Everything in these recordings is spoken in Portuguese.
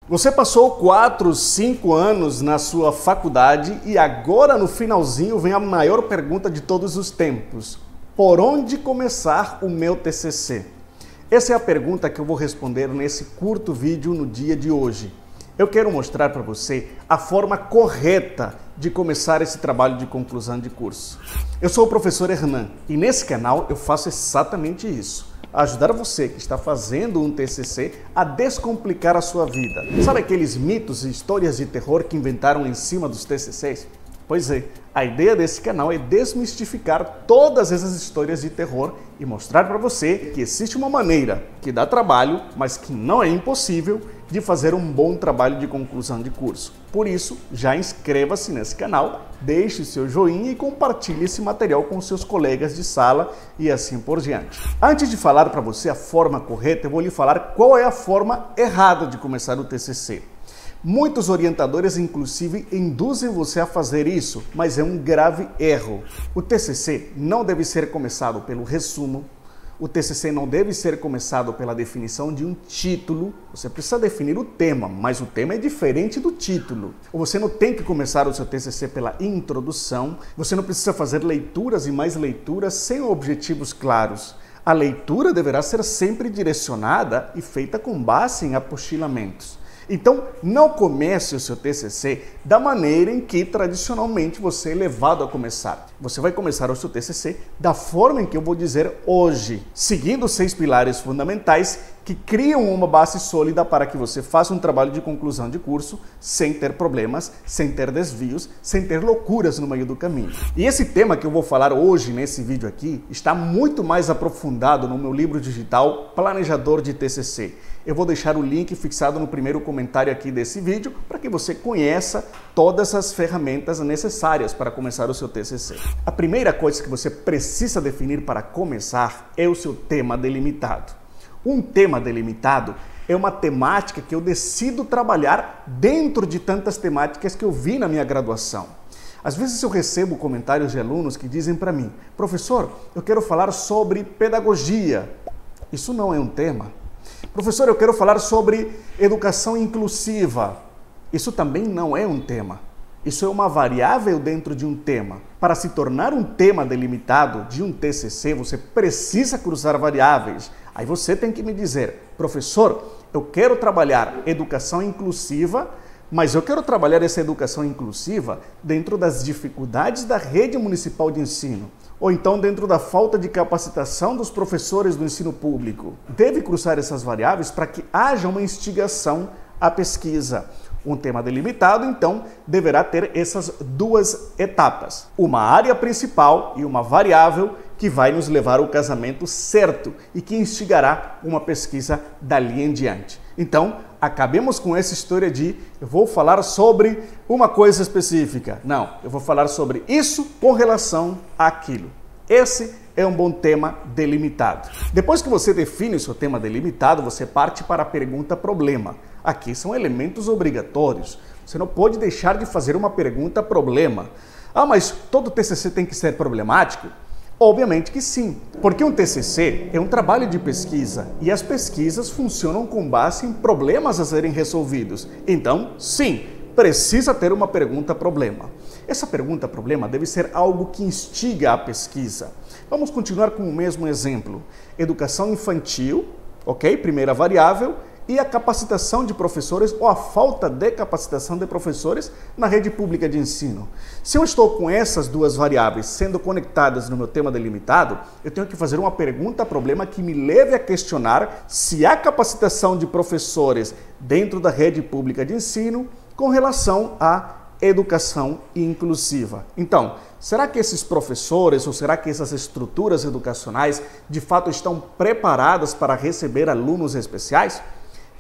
Você passou 4, 5 anos na sua faculdade e agora no finalzinho vem a maior pergunta de todos os tempos. Por onde começar o meu TCC? Essa é a pergunta que eu vou responder nesse curto vídeo no dia de hoje. Eu quero mostrar para você a forma correta de começar esse trabalho de conclusão de curso. Eu sou o professor Hernan e nesse canal eu faço exatamente isso. Ajudar você que está fazendo um TCC a descomplicar a sua vida. Sabe aqueles mitos e histórias de terror que inventaram em cima dos TCCs? Pois é, a ideia desse canal é desmistificar todas essas histórias de terror e mostrar para você que existe uma maneira que dá trabalho, mas que não é impossível, de fazer um bom trabalho de conclusão de curso. Por isso, já inscreva-se nesse canal, deixe seu joinha e compartilhe esse material com seus colegas de sala e assim por diante. Antes de falar para você a forma correta, eu vou lhe falar qual é a forma errada de começar o TCC. Muitos orientadores, inclusive, induzem você a fazer isso, mas é um grave erro. O TCC não deve ser começado pelo resumo, o TCC não deve ser começado pela definição de um título. Você precisa definir o tema, mas o tema é diferente do título. Ou você não tem que começar o seu TCC pela introdução, você não precisa fazer leituras e mais leituras sem objetivos claros. A leitura deverá ser sempre direcionada e feita com base em apostilamentos. Então, não comece o seu TCC da maneira em que tradicionalmente você é levado a começar. Você vai começar o seu TCC da forma em que eu vou dizer hoje, seguindo os 6 pilares fundamentais que criam uma base sólida para que você faça um trabalho de conclusão de curso sem ter problemas, sem ter desvios, sem ter loucuras no meio do caminho. E esse tema que eu vou falar hoje nesse vídeo aqui está muito mais aprofundado no meu livro digital Planejador de TCC. Eu vou deixar o link fixado no primeiro comentário aqui desse vídeo para que você conheça todas as ferramentas necessárias para começar o seu TCC. A primeira coisa que você precisa definir para começar é o seu tema delimitado. Um tema delimitado é uma temática que eu decido trabalhar dentro de tantas temáticas que eu vi na minha graduação. Às vezes eu recebo comentários de alunos que dizem para mim: professor, eu quero falar sobre pedagogia. Isso não é um tema. Professor, eu quero falar sobre educação inclusiva. Isso também não é um tema. Isso é uma variável dentro de um tema. Para se tornar um tema delimitado de um TCC, você precisa cruzar variáveis. Aí você tem que me dizer: professor, eu quero trabalhar educação inclusiva, mas eu quero trabalhar essa educação inclusiva dentro das dificuldades da rede municipal de ensino, ou então dentro da falta de capacitação dos professores do ensino público. Deve cruzar essas variáveis para que haja uma instigação à pesquisa. Um tema delimitado, então, deverá ter essas duas etapas. Uma área principal e uma variável que vai nos levar ao casamento certo e que instigará uma pesquisa dali em diante. Então, acabemos com essa história de eu vou falar sobre uma coisa específica. Não, eu vou falar sobre isso com relação àquilo. Esse é um bom tema delimitado. Depois que você define o seu tema delimitado, você parte para a pergunta-problema. Aqui são elementos obrigatórios. Você não pode deixar de fazer uma pergunta-problema. Ah, mas todo TCC tem que ser problemático? Obviamente que sim, porque um TCC é um trabalho de pesquisa e as pesquisas funcionam com base em problemas a serem resolvidos. Então, sim, precisa ter uma pergunta-problema. Essa pergunta-problema deve ser algo que instiga a pesquisa. Vamos continuar com o mesmo exemplo. Educação infantil, ok? Primeira variável. E a capacitação de professores ou a falta de capacitação de professores na rede pública de ensino. Se eu estou com essas duas variáveis sendo conectadas no meu tema delimitado, eu tenho que fazer uma pergunta-problema que me leve a questionar se há capacitação de professores dentro da rede pública de ensino com relação à educação inclusiva. Então, será que esses professores ou será que essas estruturas educacionais de fato estão preparadas para receber alunos especiais?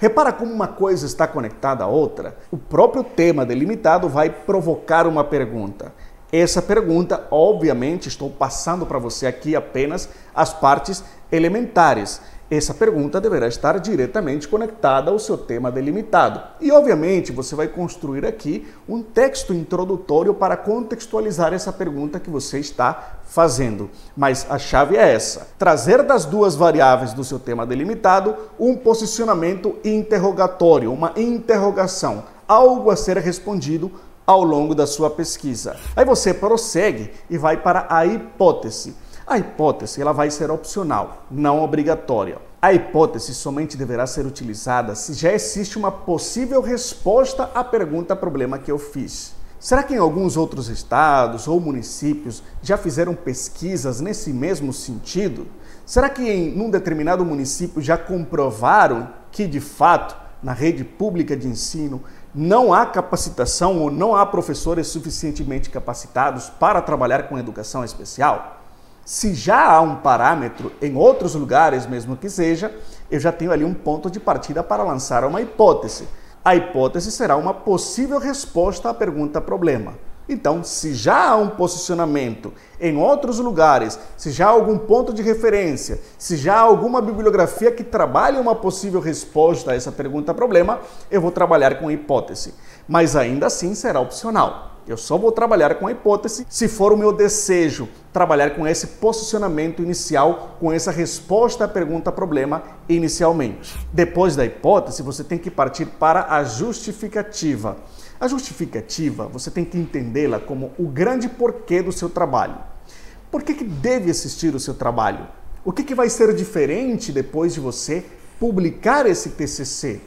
Repara como uma coisa está conectada à outra. O próprio tema delimitado vai provocar uma pergunta. Essa pergunta, obviamente, estou passando para você aqui apenas as partes elementares. Essa pergunta deverá estar diretamente conectada ao seu tema delimitado. E, obviamente, você vai construir aqui um texto introdutório para contextualizar essa pergunta que você está fazendo. Mas a chave é essa: trazer das duas variáveis do seu tema delimitado um posicionamento interrogatório, uma interrogação, algo a ser respondido ao longo da sua pesquisa. Aí você prossegue e vai para a hipótese. A hipótese ela vai ser opcional, não obrigatória. A hipótese somente deverá ser utilizada se já existe uma possível resposta à pergunta-problema que eu fiz. Será que em alguns outros estados ou municípios já fizeram pesquisas nesse mesmo sentido? Será que em um determinado município já comprovaram que, de fato, na rede pública de ensino não há capacitação ou não há professores suficientemente capacitados para trabalhar com educação especial? Se já há um parâmetro em outros lugares, mesmo que seja, eu já tenho ali um ponto de partida para lançar uma hipótese. A hipótese será uma possível resposta à pergunta-problema. Então, se já há um posicionamento em outros lugares, se já há algum ponto de referência, se já há alguma bibliografia que trabalhe uma possível resposta a essa pergunta-problema, eu vou trabalhar com hipótese. Mas ainda assim será opcional. Eu só vou trabalhar com a hipótese se for o meu desejo trabalhar com esse posicionamento inicial, com essa resposta à pergunta-problema inicialmente. Depois da hipótese, você tem que partir para a justificativa. A justificativa, você tem que entendê-la como o grande porquê do seu trabalho. Por que deve existir o seu trabalho? O que vai ser diferente depois de você publicar esse TCC?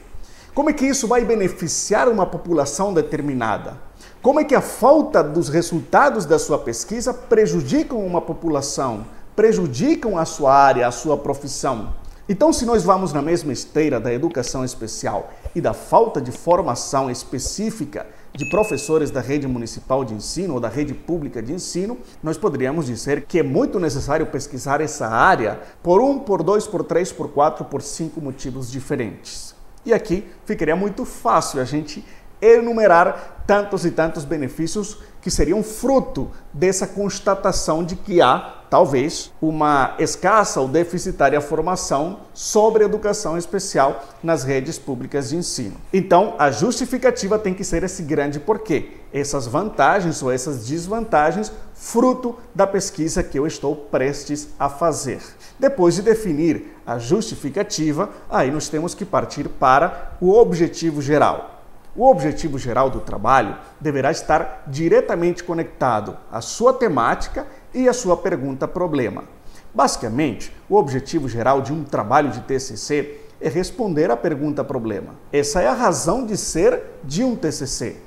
Como é que isso vai beneficiar uma população determinada? Como é que a falta dos resultados da sua pesquisa prejudicam uma população, prejudicam a sua área, a sua profissão? Então, se nós vamos na mesma esteira da educação especial e da falta de formação específica de professores da rede municipal de ensino ou da rede pública de ensino, nós poderíamos dizer que é muito necessário pesquisar essa área por 1, por 2, por 3, por 4, por 5 motivos diferentes. E aqui ficaria muito fácil a gente enumerar tantos e tantos benefícios que seriam fruto dessa constatação de que há, talvez, uma escassa ou deficitária formação sobre educação especial nas redes públicas de ensino. Então, a justificativa tem que ser esse grande porquê, essas vantagens ou essas desvantagens, fruto da pesquisa que eu estou prestes a fazer. Depois de definir a justificativa, aí nós temos que partir para o objetivo geral. O objetivo geral do trabalho deverá estar diretamente conectado à sua temática e à sua pergunta-problema. Basicamente, o objetivo geral de um trabalho de TCC é responder à pergunta-problema. Essa é a razão de ser de um TCC.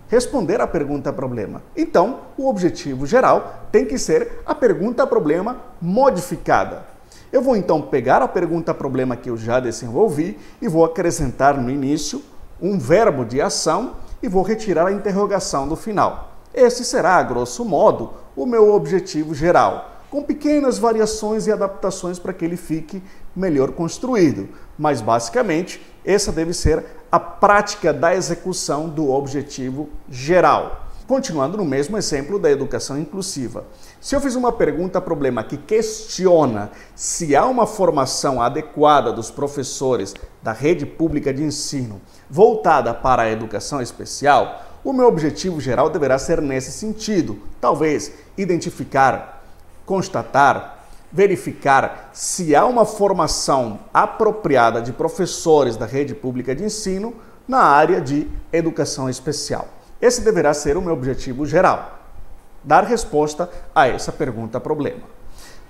Responder à pergunta-problema. Então, o objetivo geral tem que ser a pergunta-problema modificada. Eu vou então pegar a pergunta-problema que eu já desenvolvi e vou acrescentar no início um verbo de ação e vou retirar a interrogação do final. Esse será, a grosso modo, o meu objetivo geral, com pequenas variações e adaptações para que ele fique melhor construído. Mas, basicamente, essa deve ser a prática da execução do objetivo geral. Continuando no mesmo exemplo da educação inclusiva. Se eu fiz uma pergunta-problema que questiona se há uma formação adequada dos professores da rede pública de ensino voltada para a educação especial, o meu objetivo geral deverá ser nesse sentido. Talvez identificar, constatar, verificar se há uma formação apropriada de professores da rede pública de ensino na área de educação especial. Esse deverá ser o meu objetivo geral, dar resposta a essa pergunta-problema.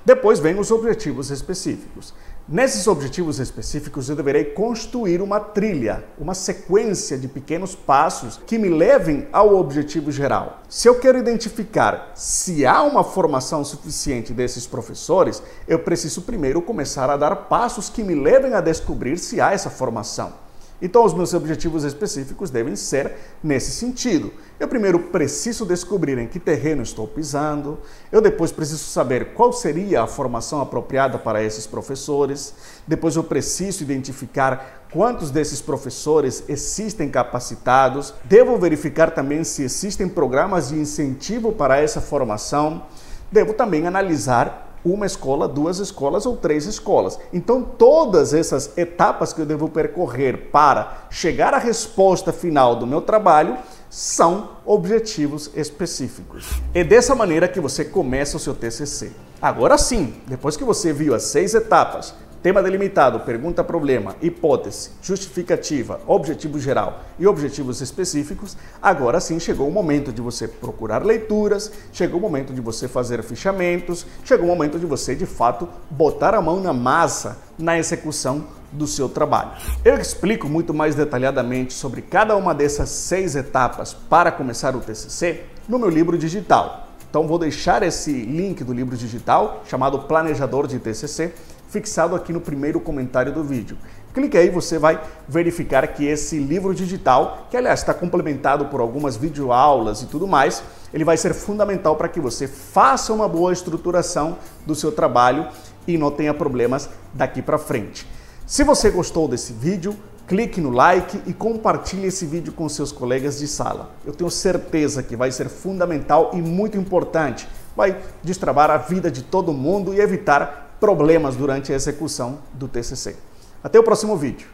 Depois vem os objetivos específicos. Nesses objetivos específicos eu deverei construir uma trilha, uma sequência de pequenos passos que me levem ao objetivo geral. Se eu quero identificar se há uma formação suficiente desses professores, eu preciso primeiro começar a dar passos que me levem a descobrir se há essa formação. Então, os meus objetivos específicos devem ser nesse sentido. Eu primeiro preciso descobrir em que terreno estou pisando, eu depois preciso saber qual seria a formação apropriada para esses professores, depois eu preciso identificar quantos desses professores existem capacitados, devo verificar também se existem programas de incentivo para essa formação, devo também analisar uma escola, 2 escolas ou 3 escolas. Então, todas essas etapas que eu devo percorrer para chegar à resposta final do meu trabalho são objetivos específicos. É dessa maneira que você começa o seu TCC. Agora sim, depois que você viu as 6 etapas, tema delimitado, pergunta-problema, hipótese, justificativa, objetivo geral e objetivos específicos, agora sim chegou o momento de você procurar leituras, chegou o momento de você fazer fichamentos, chegou o momento de você, de fato, botar a mão na massa na execução do seu trabalho. Eu explico muito mais detalhadamente sobre cada uma dessas 6 etapas para começar o TCC no meu livro digital. Então vou deixar esse link do livro digital, chamado Planejador de TCC, fixado aqui no primeiro comentário do vídeo. Clique aí, você vai verificar que esse livro digital, que aliás está complementado por algumas videoaulas e tudo mais, ele vai ser fundamental para que você faça uma boa estruturação do seu trabalho e não tenha problemas daqui para frente. Se você gostou desse vídeo, clique no like e compartilhe esse vídeo com seus colegas de sala. Eu tenho certeza que vai ser fundamental e muito importante. Vai destravar a vida de todo mundo e evitar problemas durante a execução do TCC. Até o próximo vídeo.